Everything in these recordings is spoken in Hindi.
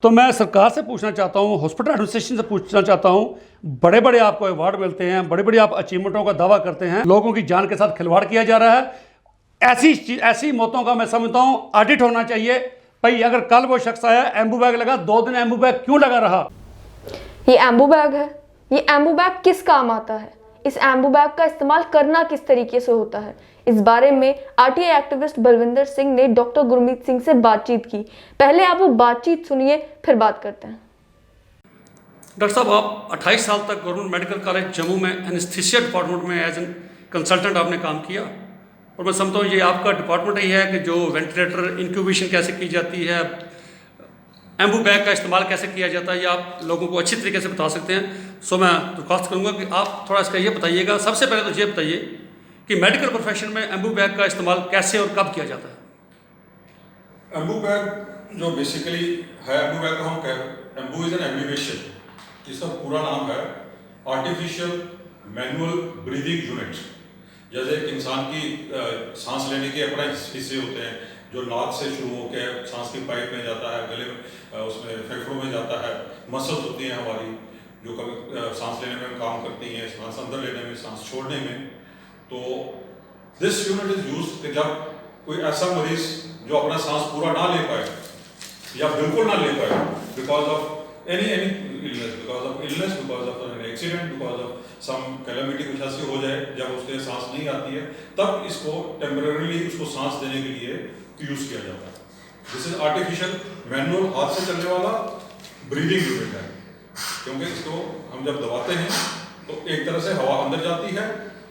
तो मैं सरकार से पूछना चाहता हूँ, हॉस्पिटल एडमिनिस्ट्रेशन से पूछना चाहता हूँ, बड़े बड़े आपको अवार्ड मिलते हैं, बड़ी बड़ी आप अचीवमेंटों का दावा करते हैं, लोगों की जान के साथ खिलवाड़ किया जा रहा है। ऐसी मौतों का मैं समझता हूँ ऑडिट होना चाहिए। भाई अगर कल वो शख्स आया, एम्बू बैग लगा, 2 दिन एम्बू बैग क्यों लगा रहा? ये एम्बू बैग है। ये एम्बू बैग किस काम आता है? इस एम्बू बैग का इस्तेमाल करना किस तरीके से होता है? इस बारे में आरटीआई एक्टिविस्ट बलविंदर सिंह ने डॉक्टर गुरमीत सिंह से बातचीत की। पहले आप वो बातचीत सुनिए, फिर बात करते हैं। डॉक्टर साहब, आप 28 साल तक गवर्नमेंट मेडिकल कॉलेज जम्मू में एनेस्थीसिया डिपार्टमेंट में एज एन कंसल्टेंट आपने काम किया, और मैं समझता हूँ ये आपका डिपार्टमेंट ही है कि जो वेंटिलेटर इंक्यूबेशन कैसे की जाती है, एम्बू बैग का इस्तेमाल कैसे किया जाता है, ये आप लोगों को अच्छी तरीके से बता सकते हैं। सो मैं दरख्वास्त करूँगा कि आप थोड़ा इसका ये बताइएगा। सबसे पहले तो ये बताइए कि मेडिकल प्रोफेशन में एम्बू बैग का इस्तेमाल कैसे और कब किया जाता है? एम्बू बैग जो बेसिकली है, एम्बू बैग को हम एम्बू इज एन एब्रिविएशन, इसका पूरा नाम है आर्टिफिशियल मैनुअल ब्रीदिंग यूनिट। जैसे एक इंसान की सांस लेने के अपने हिस्से होते हैं जो नाक से शुरू होकर सांस की पाइप में जाता है, गले में, उसमें फेफड़ों में जाता है। मसल्स होती हैं हमारी जो कभी सांस लेने में काम करती हैं, सांस अंदर लेने में, सांस छोड़ने में। तो दिस यूनिट इज यूज कि जब कोई ऐसा मरीज जो अपना सांस पूरा ना ले पाए या बिल्कुल ना ले पाए because of any illness, because of an accident, because of some calamity, कुछ ऐसी हो जाए जब उसके सांस नहीं आती है, तब इसको टेम्परेरीली उसको सांस देने के लिए यूज किया जाता है। दिस इज आर्टिफिशियल मैनुअल हाथ से चलने वाला ब्रीदिंग यूनिट है, क्योंकि इसको हम जब दबाते हैं तो एक तरह से हवा अंदर जाती है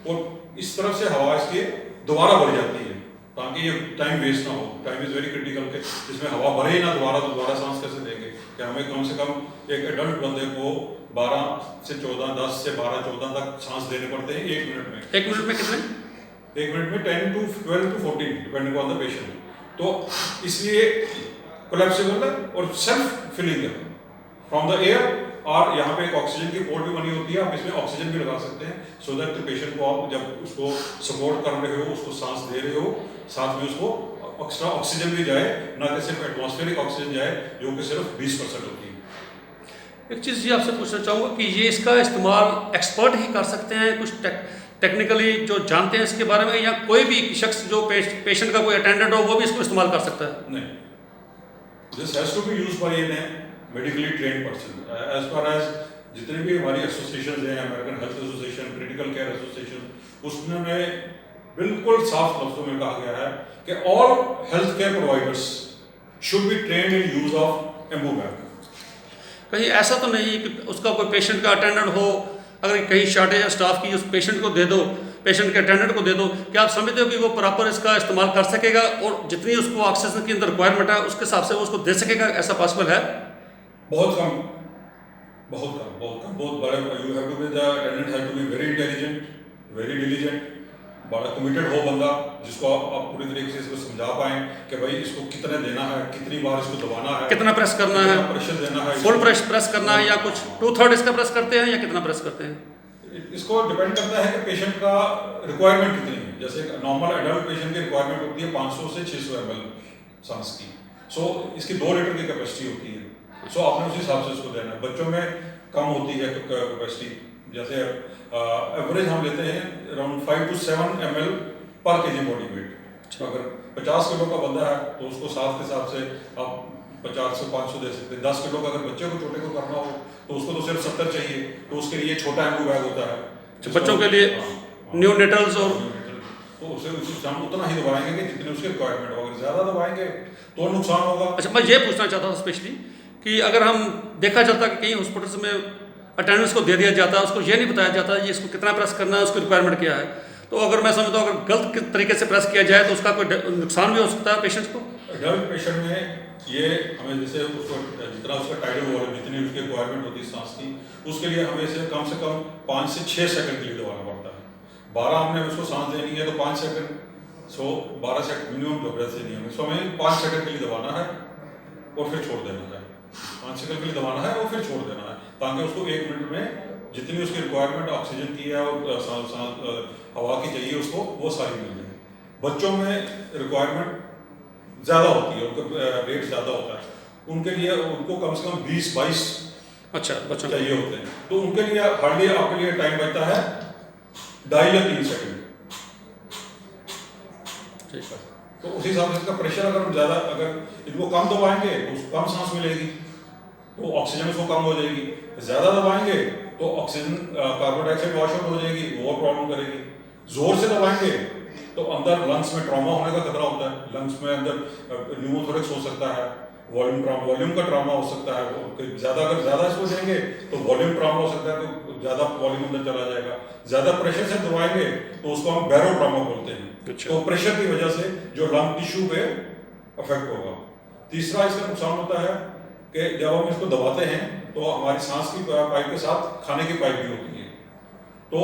और इस तरफ से हवा इसके दोबारा भर जाती है, ताकि ये टाइम वेस्ट ना हो। टाइम इज वेरी क्रिटिकल के इसमें हवा भरे ही ना दोबारा, तो दोबारा सांस कैसे देंगे? कि हमें कम से कम एक एडल्ट बंदे को 12 से 14, 10 से 12, 14 तक सांस देने पड़ते हैं 1 मिनट में। 1 मिनट में कितने? 1 मिनट में 10 to 12 to 14 depending on the patient. तो इसलिए कोलैप्सिबल है और सेल्फ फिलिंग है फ्रॉम द एयर, और यहाँ पे एक ऑक्सीजन की पोर्ट भी बनी होती है, आप इसमें ऑक्सीजन भी लगा सकते हैं सो दैट द पेशेंट को आप जब उसको सपोर्ट कर रहे हो, उसको सांस दे रहे हो, साथ में उसको एक्स्ट्रा ऑक्सीजन भी जाए, ना कि सिर्फ एटमॉस्फेरिक ऑक्सीजन जाए जो कि सिर्फ 20% होती है। एक चीज़ ये आपसे पूछना चाहूँगा कि ये इसका इस्तेमाल एक्सपर्ट ही कर सकते हैं, कुछ टेक्निकली जो जानते हैं इसके बारे में, या कोई भी शख्स जो पेशेंट का कोई अटेंडेंट हो वो भी इसको इस्तेमाल कर सकता है? नहीं, this has to be used by an medically trained person. As far as जितने भी हमारी एसोसिएशन हैं, American health association, critical care association, उसमें बिल्कुल साफ लफ्जों में कहा गया है कि all health care providers should be trained in use of ambu bag. कहीं ऐसा तो नहीं कि उसका कोई पेशेंट का अटेंडेंट हो, अगर कहीं शॉर्टेज है स्टाफ की, उस पेशेंट को दे दो, पेशेंट के अटेंडेंट को दे दो, क्या आप समझते हो कि वो प्रॉपर इसका इस्तेमाल कर सकेगा और जितनी उसको ऑक्सीजन की अंदर रिक्वायरमेंट है उसके हिसाब से वो उसको दे सकेगा? ऐसा पॉसिबल है? बहुत कम, बहुत बड़े। You have to be the attendant have to be very intelligent, very diligent, बड़ा कमिटेड हो बंदा, जिसको आप पूरी तरीके से इसको समझा पाएं कि भाई इसको कितने देना है, कितनी बार इसको दबाना है, कितना प्रेस करना है, प्रेशर देना है, फुल प्रेस करना है, या कुछ 2/3 इसका प्रेस करते हैं, या कितना प्रेस करते हैं? इसको डिपेंड करता है कि पेशेंट का रिक्वायरमेंट कितनी है। जैसे नॉर्मल एडल्ट पेशेंट की रिक्वायरमेंट होती है 500 से 600 ml सांस की। सो इसकी 2 लीटर की कैपेसिटी होती है। सो आपने उस हिसाब से इसको देना है। बच्चों में कम होती है कैपेसिटी, जैसे एवरेज हम लेते हैं अराउंड 5 to 7 ml पर केजी बॉडी वेट। अगर 50 किलो का बंदा है तो उसको 7 के हिसाब से आप 50 से 500 दे सकते हैं। 10 किलो का अगर बच्चे को छोटे को करना हो तो उसको तो सिर्फ 70 चाहिए, तो उसके लिए छोटा एम्बू बैग होता है बच्चों के लिए, न्यूनेटल्स, और तो उसे हम उतना ही दबाएंगे कि जितनी उसकी रिक्वायरमेंट हो। अगर ज़्यादा दबाएंगे तो नुकसान होगा। अच्छा, मैं ये पूछना चाहता हूँ स्पेशली कि अगर हम देखा जाता कि कई हॉस्पिटल्स में अटेंडेंस को दे दिया जाता है, उसको ये नहीं बताया जाता ये इसको कितना प्रेस करना है, उसकी रिक्वायरमेंट क्या है, तो अगर मैं समझता हूँ अगर गलत तरीके से प्रेस किया जाए तो उसका कोई नुकसान भी हो सकता है पेशेंट्स को? एडल्ट पेशेंट में ये हमें जैसे उसको जितना उसका टाइडल वॉल्यूम, जितनी उसकी रिक्वायरमेंट होती है सांस की, उसके लिए हमें इसे कम से कम 5 से 6 सेकंड के लिए दबाना पड़ता है। 12 हमने उसको सांस देनी है तो 5 सेकंड, सो 12 सेकंड मिनिमम जो ब्रेथ देनी है, सो हमें 5 सेकंड के लिए दबाना है और फिर छोड़ देना है। 5 सेकंड के लिए दबाना है और फिर छोड़ देना है, ताकि उसको 1 मिनट में जितनी उसकी रिक्वायरमेंट ऑक्सीजन की है और हवा की चाहिए उसको, वो सारी मिल जाए। बच्चों में रिक्वायरमेंट ज़्यादा होती है, उनका रेट ज़्यादा होता है, उनके लिए उनको कम से कम 20-22 अच्छा बच्चों चाहिए होते हैं, तो उनके लिए हार्डली आपके लिए टाइम बचता है 2.5 या 3 सेकंड। ठीक है। तो उस हिसाब से इसका प्रेशर अगर ज़्यादा, अगर इनको कम दबाएंगे तो उसको कम सांस मिलेगी, तो ऑक्सीजन उसको कम हो जाएगी। ज़्यादा दबाएंगे तो oxygen carbon dioxide wash out हो जाएगी, वो और प्रॉब्लम करेगी। जोर से दबाएंगे तो अंदर लंग्स में ट्रॉमा होने का खतरा होता है, लंग्स में अंदर न्यूमोथोरेक्स हो सकता है, वॉल्यूम का ट्रॉमा हो सकता है। अगर ज़्यादा इसको देंगे तो वॉल्यूम ट्रॉमा हो सकता है, तो ज़्यादा वॉल्यूम अंदर चला जाएगा। ज़्यादा प्रेशर से दबाएंगे तो उसको हम बैरो ट्रॉमा बोलते हैं। अच्छा। तो प्रेशर की वजह से जो लंग टिश्यू पे अफेक्ट होगा। तीसरा इसका नुकसान होता है कि जब हम इसको दबाते हैं तो हमारी सांस की पाइप के साथ खाने की पाइप भी होती है, तो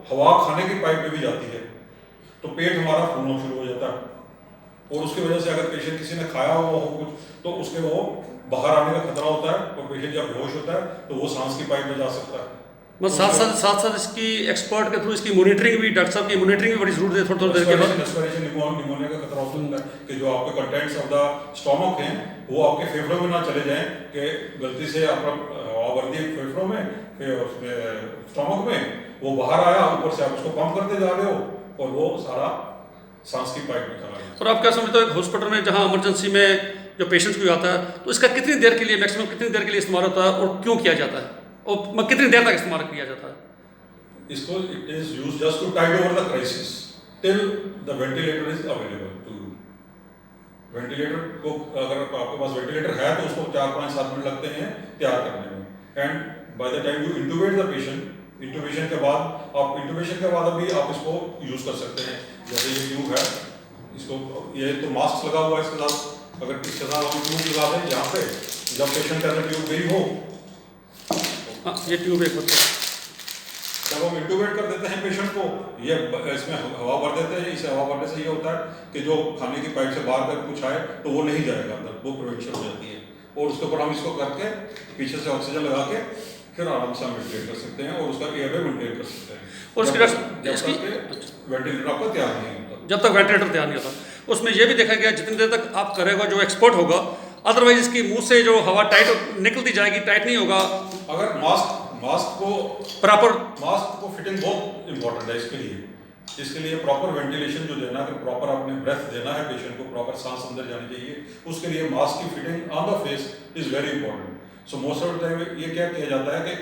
हवा खाने की पाइप में भी जाती है, तो पेट हमारा फूलना शुरू हो जाता है, और उसकी वजह से अगर पेशेंट किसी ने खाया हुआ हो कुछ तो उसके वो बाहर आने का खतरा होता है, और पेशेंट जब बेहोश होता है तो वो सांस की पाइप में जा सकता है। बस साथ इसकी एक्सपर्ट के थ्रू इसकी मॉनिटरिंग भी, डॉक्टर साहब की मॉनिटरिंग भी बड़ी जरूरत है थोड़ी देर के बाद। निमोनिया का खतरा हो सकता है कि जो आपके कंटेंट्स ऑफ द स्टोमक हैं वो आपके फेफड़ों में ना चले जाएं, कि गलती से आपका हवा भर दी फेफड़ों में, स्टोमक में, वो बाहर आया, ऊपर से आप उसको पंप करते जा रहे हो और वो सारा सांस की पाइप में चला गया। और आप क्या समझते हो हॉस्पिटल में जहाँ इमरजेंसी में जो पेशेंट्स को आता है तो इसका कितनी देर के लिए, मैक्सिमम कितनी देर के लिए इस्तेमाल होता है और क्यों किया जाता है, और कितनी देर तक इस्तेमाल किया जाता है? इसको it is used just to tide over the crisis till the ventilator is available to. Ventilator को, अगर आपके पास वेंटिलेटर है तो उसको 4-5-7 मिनट लगते हैं तैयार करने में, and by the time you intubate the patient, intubation के बाद अभी आप इसको यूज कर सकते हैं। जैसे ये ट्यूब है, इसको ये तो मास्क लगा हुआ है इसके साथ, अगर इसके साथ हम ट्यूब लगा दें यहाँ पे, जब पेशेंट के अंदर ट्यूब गई हो, ये ट्यूब एक होता है, जब हम इंटूबेट कर देते हैं पेशेंट को, ये इसमें हवा भर देते हैं। इसे हवा भरने से ये होता है कि जो खाने की पाइप से बाहर कर कुछ आए तो वो नहीं जाएगा अंदर, वो प्रिवेंशन हो जाती है। और उसके ऊपर हम इसको करके पीछे से ऑक्सीजन लगा के फिर आराम से हम वेंटिलेट कर सकते हैं और उसका एयरवे मेंटेन कर सकते हैं। और जब तक वेंटिलेटर आपका तैयार नहीं होता, जब तक वेंटिलेटर तैयार नहीं होता। उसमें यह भी देखा गया जितनी देर तक आप करेगा जो एक्सपर्ट होगा, अदरवाइज इसकी मुंह से जो हवा टाइट निकलती जाएगी, टाइट नहीं होगा। अगर मास्क को फिटिंग बहुत इंपॉर्टेंट है इसके लिए प्रॉपर वेंटिलेशन जो देना, अगर प्रॉपर आपने ब्रेथ देना है पेशेंट को, प्रॉपर सांस अंदर जानी चाहिए, उसके लिए मास्क की fitting on the face is very important. So most of the time ये क्या किया जाता है कि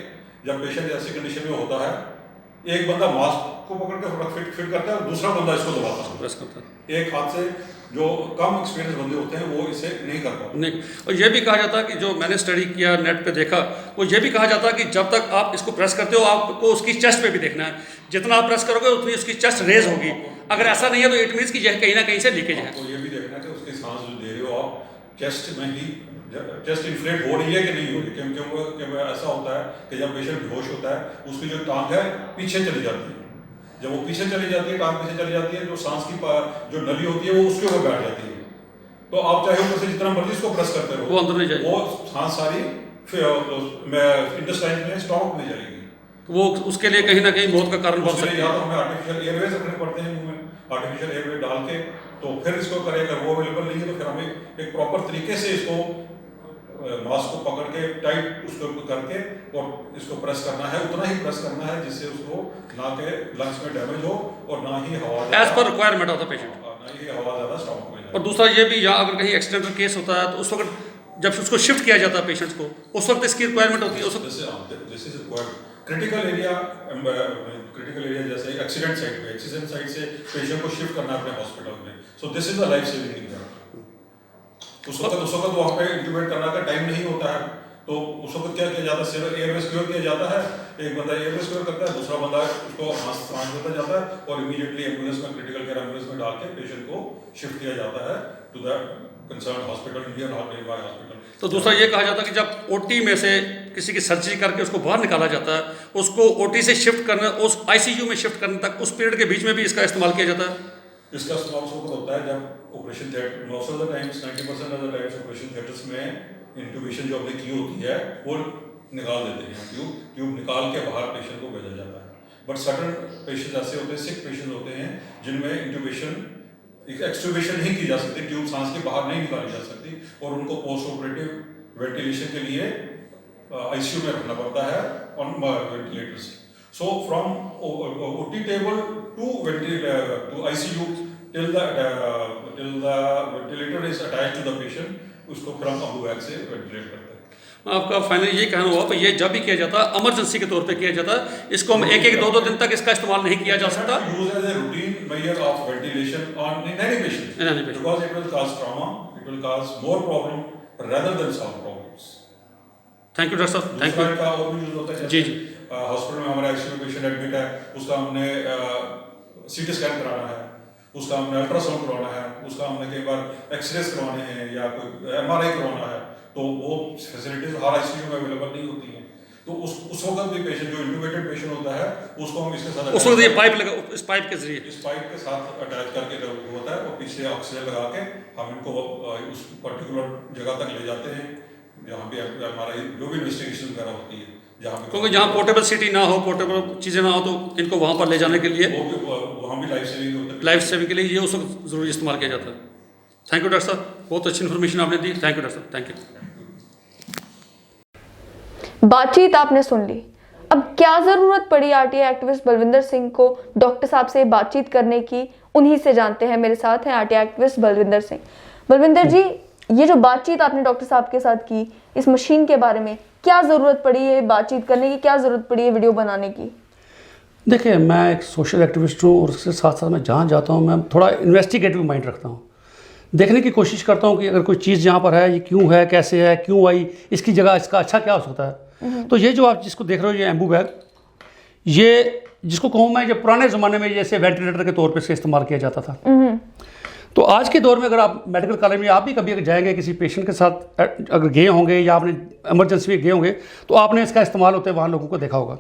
जब पेशेंट ऐसी कंडीशन में होता है, एक बंदा मास्क को पकड़ के फिट करता है और दूसरा बंदा इसको दबाता है। एक हाथ से जो कम एक्सपीरियंस बंदे होते हैं वो इसे नहीं कर पाते। नहीं, और ये भी कहा जाता है कि जो मैंने स्टडी किया, नेट पे देखा, वो ये भी कहा जाता है कि जब तक आप इसको प्रेस करते हो आपको उसकी चेस्ट पे भी देखना है, जितना आप प्रेस करोगे उतनी उसकी चेस्ट रेज होगी। अगर ऐसा नहीं है तो इट मीन्स कि यह कहीं ना कहीं से लीकेज है। तो ये भी देखना है कि उसकी सांस जो दे रहे हो आप चेस्ट में ही, चेस्ट इन्फ्लेट हो रही है कि नहीं हो रही। क्योंकि ऐसा होता है कि जब पेशेंट बेहोश होता है उसकी जो टांग है पीछे चली जाती है, जब वो पीछे चली जाती है, टांग पीछे चली जाती है, जो सांस की जो नली होती है वो उसके ऊपर बैठ जाती है। तो आप चाहे ऊपर से जितना मर्जी इसको प्रेस करते रहो, वो अंदर नहीं जाएगी, वो सांस सारी इंटेस्टाइन में, स्टोमक में जाएगी। तो वो उसके लिए कहीं ना कहीं मौत का कारण बन सकती है। या तो हमें आर्टिफिशियल एयरवेज रखने पड़ते हैं मुंह में, आर्टिफिशियल एयरवे डाल के, तो फिर इसको करेगा। वो अवेलेबल नहीं है तो फिर हमें एक प्रॉपर तरीके से इसको मास्क को पकड़ के टाइट उसको करके और इसको प्रेस करना है, उतना ही प्रेस करना है जिससे उसको ना के लंग्स में डैमेज हो और ना ही हवा as per requirement of the patient, ना ही हवा ज़्यादा स्टोमक में जाए। और दूसरा ये भी, यहाँ अगर कहीं एक्सीडेंटल केस होता है तो उस वक्त जब उसको शिफ्ट किया जाता है पेशेंट्स को, उस वक्त इसकी रिक्वायरमेंट होती है। उस वक्त this is required critical area, जैसे एक्सीडेंट साइट से पेशेंट को शिफ्ट करना है अपने हॉस्पिटल में, so this is a life saving equipment. उस वक्त वहाँ पे इंट्यूबेट करने का टाइम नहीं होता है, तो उस वक्त क्या किया जाता है, सिर्फ एयरवे सिक्योर किया जाता है। एक बंदा एयरवे सिक्योर करता है, दूसरा बंदा उसको सांस देता जाता है और इमीडिएटली एम्बुलेंस में, क्रिटिकल केयर एम्बुलेंस में डाल के पेशेंट को शिफ्ट किया जाता है to the concern hospital, Indian hospital. तो दूसरा ये कहा जाता है कि जब ओटी में से किसी की सर्जरी करके उसको बाहर निकाला जाता है, उसको ओटी से शिफ्ट करना, उस आईसीयू में शिफ्ट करने तक, उस पीरियड के बीच में भी इसका इस्तेमाल किया जाता है। इसका इस्तेमाल उस वक्त होता है जब operation theatre, most of the times 90% of the times operation theatres में इंट्यूबेशन जो हमने की होती है वो निकाल देते हैं, ट्यूब निकाल के बाहर पेशेंट को भेजा जाता है। बट सर्टन पेशेंट ऐसे होते हैं, सिक पेशेंट होते हैं, जिनमें इंट्यूबेशन, एक्सट्यूबेशन नहीं की जा सकती, ट्यूब सांस के बाहर नहीं निकाली जा सकती और उनको पोस्ट ऑपरेटिव वेंटिलेशन के लिए आईसीयू में रखना पड़ता है on ventilators. So from OT table to ICU till the ventilator is attached to the patient, उसको फिर हम अम्बू बैग से वेंटिलेट करते हैं। आपका फाइनली ये कहना हुआ ये जब भी किया जाता है इमरजेंसी के तौर पे किया जाता है, इसको हम एक दो दिन तक इसका इस्तेमाल नहीं किया जा सकता। Use as a routine measure of ventilation on in any patient because it will cause trauma, it will cause more problem rather than solve problems. Thank you doctor साहब, थैंक यू। का और भी यूज होता है जी जी। हॉस्पिटल में हमारा आईसीयू पेशेंट एडमिट है, उसका हमने सीटी स्कैन कराना है, उसका हमने अल्ट्रासाउंड करवाना है, उसका हमने कई बार एक्सरेस करवाने हैं या कोई एमआरआई करवाना है, तो वो फैसिलिटीज हर आईसीयू में अवेलेबल नहीं होती हैं। तो उस वक्त भी पेशेंट जो इंट्यूबेटेड पेशेंट होता है उसको हम इसके साथ उस वक्त ये पाइप लगा, इस पाइप के जरिए इस पाइप के साथ अटैच करके जब होता है और पीछे ऑक्सीजन लगा के हम इनको उस पर्टिकुलर जगह तक ले जाते हैं जहाँ पे हमारा जो भी इन्वेस्टिगेशन वगैरह होती है, जहाँ पे क्योंकि जहाँ पोर्टेबल सिटी ना हो, पोर्टेबल चीज़ें ना हो, तो इनको वहाँ पर ले जाने के लिए वहाँ भी लाइफ सेविंग होता है। लाइफ सेविंग के लिए ये उस वक्त ज़रूरी इस्तेमाल किया जाता है। थैंक यू डॉक्टर साहब, बहुत अच्छी इन्फॉर्मेशन आपने दी। थैंक यू डॉक्टर साहब, थैंक यू। बातचीत आपने सुन ली। अब क्या जरूरत पड़ी आरटीआई एक्टिविस्ट बलविंदर सिंह को डॉक्टर साहब से बातचीत करने की, उन्हीं से जानते हैं। मेरे साथ हैं आरटीआई एक्टिविस्ट बलविंदर सिंह। बलविंदर जी, ये जो बातचीत आपने डॉक्टर साहब के साथ की इस मशीन के बारे में, क्या जरूरत पड़ी है बातचीत करने की, क्या जरूरत पड़ी है वीडियो बनाने की? देखिए, मैं एक सोशल एक्टिविस्ट हूँ और उसके साथ साथ मैं जहाँ जाता हूँ मैं थोड़ा इन्वेस्टिगेटिव माइंड रखता हूँ। देखने की कोशिश करता हूँ कि अगर कोई चीज़ यहाँ पर है, ये क्यों है, कैसे है, क्यों आई, इसकी जगह इसका अच्छा क्या हो सकता है। तो ये जो आप जिसको देख रहे हो, ये एम्बू बैग, ये जिसको कहूँ मैं, ये पुराने ज़माने में जैसे वेंटिलेटर के तौर पे इसका इस्तेमाल किया जाता था। तो आज के दौर में अगर आप मेडिकल कॉलेज में आप भी कभी अगर जाएंगे किसी पेशेंट के साथ अगर गए होंगे या आपने इमरजेंसी में गए होंगे, तो आपने इसका इस्तेमाल होते वहाँ लोगों को देखा होगा।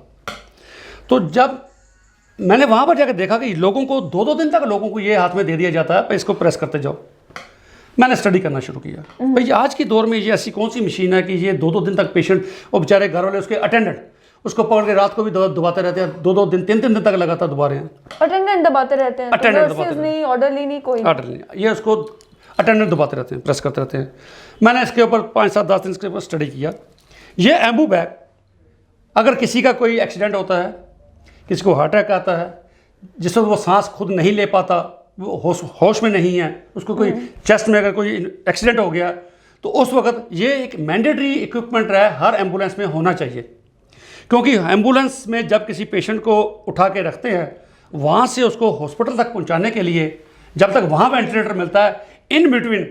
तो जब मैंने वहाँ पर जाकर देखा कि लोगों को 2-2 दिन तक लोगों को ये हाथ में दे दिया जाता है, इसको प्रेस करते जाओ, मैंने स्टडी करना शुरू किया। भाई आज के दौर में ये ऐसी कौन सी मशीन है कि ये 2-2 दिन तक पेशेंट और बेचारे घर वाले उसके अटेंडेंट उसको पकड़ के रात को भी दबाते रहते हैं, 2-2 दिन 3-3 दिन तक लगातार दबा रहे हैं। अटेंडेंट दबाते रहते हैं, अटेंडेंट तो नर्सेज नहीं, ऑर्डरली नहीं, कोई ऑर्डर नहीं, ये उसको अटेंडेंट दबाते रहते हैं, प्रेस करते रहते हैं। मैंने इसके ऊपर 5-7-10 दिन इसके ऊपर स्टडी किया। ये एम्बू बैग, अगर किसी का कोई एक्सीडेंट होता है, किसी को हार्ट अटैक आता है, जिसमें वो सांस खुद नहीं ले पाता, वो होश में नहीं है, उसको कोई चेस्ट में अगर कोई एक्सीडेंट हो गया, तो उस वक्त ये एक मैंडेटरी इक्विपमेंट है, हर एम्बुलेंस में होना चाहिए। क्योंकि एम्बुलेंस में जब किसी पेशेंट को उठा के रखते हैं, वहाँ से उसको हॉस्पिटल तक पहुँचाने के लिए जब तक वहाँ वेंटिलेटर मिलता है, इन बिटवीन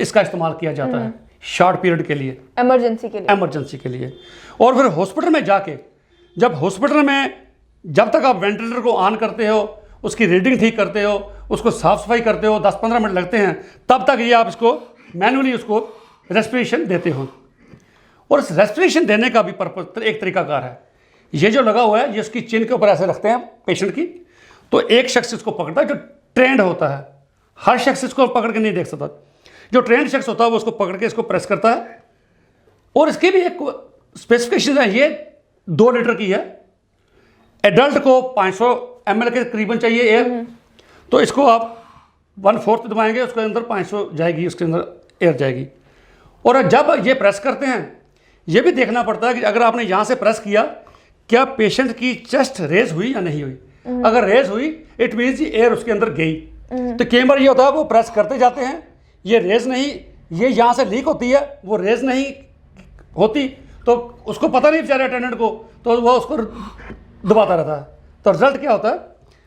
इसका इस्तेमाल किया जाता है शॉर्ट पीरियड के लिए, इमरजेंसी के लिए। और फिर हॉस्पिटल में जाके जब हॉस्पिटल में जब तक आप वेंटिलेटर को ऑन करते हो, उसकी रीडिंग ठीक करते हो, उसको साफ सफाई करते हो, 10-15 मिनट लगते हैं, तब तक ये आप इसको मैनुअली उसको रेस्पिरेशन देते हो। और इस रेस्पिरेशन देने का भी पर्पज एक तरीकाकार है। ये जो लगा हुआ है, ये उसकी चिन के ऊपर ऐसे रखते हैं पेशेंट की, तो एक शख्स इसको पकड़ता है जो ट्रेंड होता है। हर शख्स इसको पकड़ के नहीं देख सकता। जो ट्रेंड शख्स होता है वो उसको पकड़ के इसको प्रेस करता है। और इसकी भी एक स्पेसिफिकेशन है, ये 2 लीटर की है। एडल्ट को 500 ml के करीबन चाहिए एयर, तो इसको आप 1/4 दबाएंगे, उसके अंदर 500 जाएगी, उसके अंदर एयर जाएगी। और जब ये प्रेस करते हैं, ये भी देखना पड़ता है कि अगर आपने यहाँ से प्रेस किया, क्या पेशेंट की चेस्ट रेज हुई या नहीं हुई। अगर रेज हुई, इट मीन्स एयर उसके अंदर गई। तो कई बार ये होता है वो प्रेस करते जाते हैं, ये रेज नहीं, ये यहाँ से लीक होती है, वो रेज नहीं होती, तो उसको पता नहीं बेचारे अटेंडेंट को, तो वो उसको दबाता रहता है। तो रिजल्ट क्या होता है?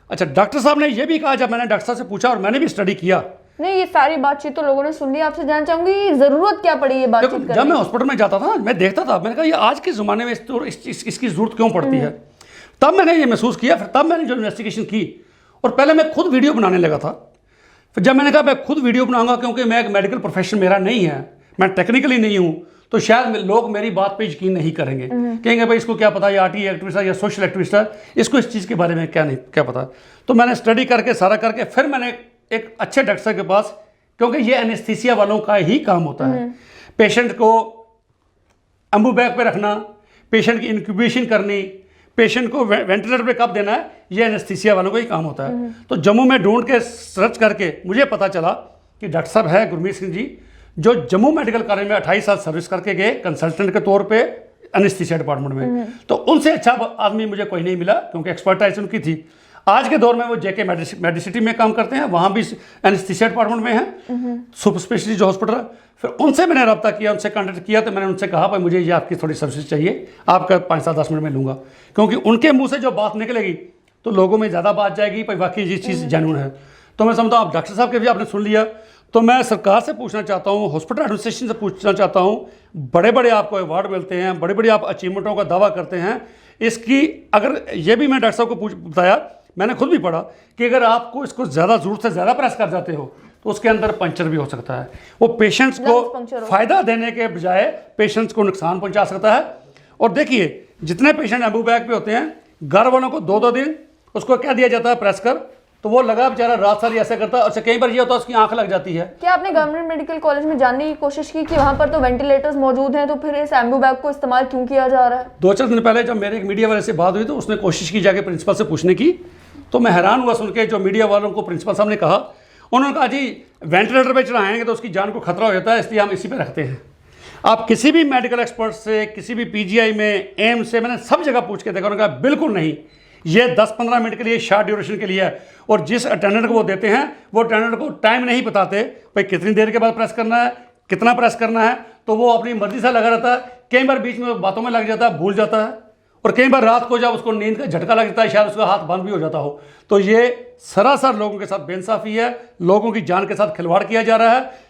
अच्छा, डॉक्टर साहब ने ये भी कहा, जब मैंने डॉक्टर साहब से पूछा और मैंने भी स्टडी किया। नहीं, ये सारी बातचीत तो लोगों ने सुन ली। आपसे जानना चाहूंगी जरूरत क्या पड़ी ये बातचीत करने की? जब मैं हॉस्पिटल में जाता था, मैं देखता था, मैंने कहा ये आज के ज़माने में इसकी ज़रूरत क्यों पड़ती है। तब मैंने ये महसूस किया। फिर तब मैंने जो इन्वेस्टिगेशन की, और पहले मैं खुद वीडियो बनाने लगा था। फिर जब मैंने कहा मैं खुद वीडियो बनाऊंगा, क्योंकि मैं एक मेडिकल प्रोफेशन मेरा नहीं है, मैं टेक्निकली नहीं हूँ, तो शायद लोग मेरी बात पे यकीन नहीं करेंगे, कहेंगे भाई इसको क्या पता, ये आरटीआई एक्टिविस्ट है या सोशल एक्टिविस्ट है, इसको इस चीज़ के बारे में क्या पता। तो मैंने स्टडी करके सारा करके फिर मैंने एक अच्छे डॉक्टर साहब के पास, क्योंकि ये एनेस्थीसिया वालों का ही काम होता है, पेशेंट को एम्बू बैग पे रखना, पेशेंट की इंक्यूबेशन करनी, पेशेंट को वेंटिलेटर पे कब देना है, ये एनेस्थीसिया वालों का ही काम होता है। तो जम्मू में ढूंढ के सर्च करके मुझे पता चला कि डॉक्टर साहब है गुरमीत सिंह जी, जो जम्मू मेडिकल कॉलेज में 28 साल सर्विस करके गए कंसल्टेंट के तौर पे एनेस्थीसिया डिपार्टमेंट में, तो उनसे अच्छा आदमी मुझे कोई नहीं मिला, क्योंकि एक्सपर्टाइज उनकी थी। आज के दौर में वो जेके मेडिसिटी में काम करते हैं, वहाँ भी एनेस्थीसिया डिपार्टमेंट में है, सुपर स्पेशलिस्ट हॉस्पिटल है। फिर उनसे मैंने रब्ता किया, उनसे कॉन्टेक्ट किया, तो मैंने उनसे कहा भाई मुझे ये आपकी थोड़ी सर्विस चाहिए, आपका 5-10 मिनट में लूँगा, क्योंकि उनके मुँह से जो बात निकलेगी तो लोगों में ज़्यादा बात जाएगी भाई वाकई ये चीज़ जेन्युइन है। तो मैं समझता हूँ आप डॉक्टर साहब के भी आपने सुन लिया, तो मैं सरकार से पूछना चाहता हूँ, हॉस्पिटल एडमिनिस्ट्रेशन से पूछना चाहता हूँ, बड़े बड़े आपको अवार्ड मिलते हैं, बड़े बड़े आप अचीवमेंटों का दावा करते हैं, इसकी अगर ये भी मैं डॉक्टर साहब को बताया, मैंने खुद भी पढ़ा कि अगर आपको इसको ज़्यादा ज़रूरत से ज़्यादा प्रेस कर जाते हो तो उसके अंदर पंचर भी हो सकता है, वो पेशेंट्स को फ़ायदा देने के बजाय पेशेंट्स को नुकसान पहुंचा सकता है। और देखिए जितने पेशेंट एम्बू बैग पे होते हैं, घर वालों को 2-2 दिन उसको क्या दिया जाता है प्रेस कर, तो वो लगा बेचारा रात सारी ऐसे करता है, और कई बार ये होता है उसकी आंख लग जाती है। क्या आपने गवर्नमेंट मेडिकल कॉलेज में जानने की कोशिश की कि वहाँ पर तो वेंटिलेटर्स मौजूद हैं, तो फिर इस एम्बू बैग को इस्तेमाल क्यों किया जा रहा है? 2-4 दिन पहले जब मेरे एक मीडिया वाले से बात हुई तो उसने कोशिश की जाके प्रिंसिपल से पूछने की, तो मैं हैरान हुआ सुन के जो मीडिया वालों को प्रिंसिपल साहब ने कहा, उन्होंने कहा जी वेंटिलेटर पे चढ़ाएंगे तो उसकी जान को खतरा हो जाता है, इसलिए हम इसी पे रखते हैं। आप किसी भी मेडिकल एक्सपर्ट से, किसी भी पीजीआई में, एम्स से, मैंने सब जगह पूछ के देखा, उन्होंने कहा बिल्कुल नहीं, ये 10-15 मिनट के लिए शॉर्ट ड्यूरेशन के लिए है, और जिस अटेंडेंट को वो देते हैं वो अटेंडेंट को टाइम नहीं बताते भाई कितनी देर के बाद प्रेस करना है, कितना प्रेस करना है, तो वो अपनी मर्जी से लगा रहता है। कई बार बीच में बातों में लग जाता है, भूल जाता है, और कई बार रात को जब उसको नींद का झटका लग जाता है, शायद उसका हाथ बंद भी हो जाता हो। तो ये सरासर लोगों के साथ बेइंसाफी है, लोगों की जान के साथ खिलवाड़ किया जा रहा है।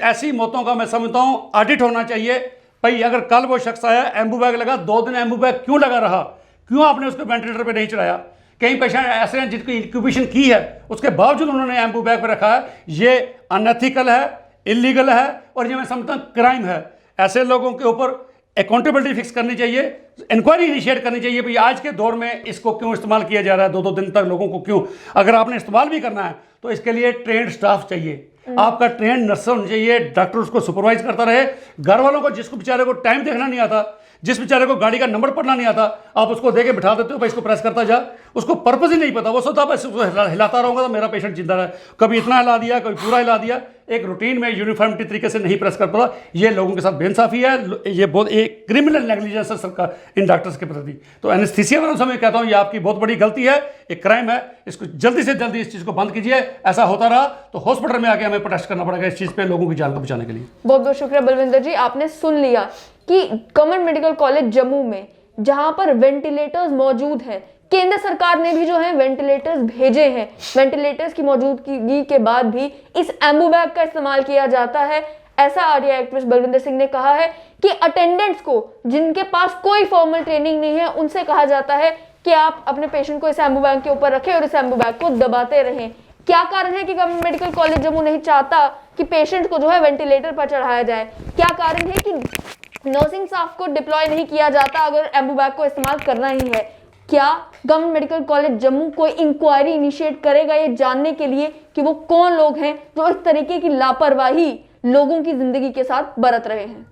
ऐसी मौतों का मैं समझता हूँ ऑडिट होना चाहिए। भाई अगर कल वो शख्स आया, एम्बू बैग लगा, 2 दिन एम्बू बैग क्यों लगा रहा, क्यों आपने उसको वेंटिलेटर पे नहीं चढ़ाया? कई पेशेंट ऐसे हैं जिनकी इंक्यूबेशन की है, उसके बावजूद उन्होंने एम्बू बैग पर रखा है। ये अनएथिकल है, इलीगल है, और ये मैं समझता हूँ क्राइम है। ऐसे लोगों के ऊपर अकाउंटेबिलिटी फिक्स करनी चाहिए, इंक्वायरी इनिशिएट करनी चाहिए भाई आज के दौर में इसको क्यों इस्तेमाल किया जा रहा है, 2-2 दिन तक लोगों को क्यों। अगर आपने इस्तेमाल भी करना है तो इसके लिए ट्रेंड स्टाफ चाहिए, आपका ट्रेंड नर्स होना चाहिए, डॉक्टर उसको सुपरवाइज करता रहे। घर वालों को, जिसको बेचारे को टाइम देखना नहीं आता, जिस बेचारे को गाड़ी का नंबर पढ़ना नहीं आता, आप उसको दे के बिठा देते हो भाई इसको प्रेस करता जा, उसको पर्पज ही नहीं पता, वो सोचता बस हिलाता रहूँगा तो मेरा पेशेंट जिंदा रहे, कभी इतना हिला दिया, कभी पूरा हिला दिया, एक रूटीन में यूनिफॉर्मिटी तरीके से नहीं प्रेस कर पाता। ये लोगों के साथ बेइंसाफी है, ये बहुत एक क्रिमिनल नेग्लिजेंस है सरकार इन डॉक्टर्स के प्रति। तो एनेस्थीसिया वालों से मैं कहता हूँ ये आपकी बहुत बड़ी गलती है, एक क्राइम है, इसको जल्दी से जल्दी इस चीज़ को बंद कीजिए। ऐसा होता रहा तो हॉस्पिटल में आके हमें प्रोटेस्ट करना पड़ेगा इस चीज़ पे, लोगों की जान को बचाने के लिए। बहुत बहुत शुक्रिया बलविंदर जी, आपने सुन लिया कि गवर्नमेंट मेडिकल कॉलेज जम्मू में जहां पर वेंटिलेटर्स मौजूद हैं, केंद्र सरकार ने भी जो है वेंटिलेटर्स भेजे हैं, वेंटिलेटर्स की मौजूदगी के बाद भी इस एम्बू बैग का इस्तेमाल किया जाता है। ऐसा आरटीआई एक्टिविस्ट बलविंदर सिंह ने कहा है कि अटेंडेंट्स को, जिनके पास कोई फॉर्मल ट्रेनिंग नहीं है, उनसे कहा जाता है कि आप अपने पेशेंट को इस एम्बू बैग के ऊपर रखें और इस एम्बू बैग को दबाते रहें। क्या कारण है कि गवर्नमेंट मेडिकल कॉलेज जम्मू नहीं चाहता कि पेशेंट को जो है वेंटिलेटर पर चढ़ाया जाए? क्या कारण है कि नर्सिंग स्टाफ को डिप्लॉय नहीं किया जाता अगर एम्बू बैग को इस्तेमाल करना ही है? क्या गवर्नमेंट मेडिकल कॉलेज जम्मू कोई इंक्वायरी इनिशिएट करेगा ये जानने के लिए कि वो कौन लोग हैं जो इस तरीके की लापरवाही लोगों की जिंदगी के साथ बरत रहे हैं?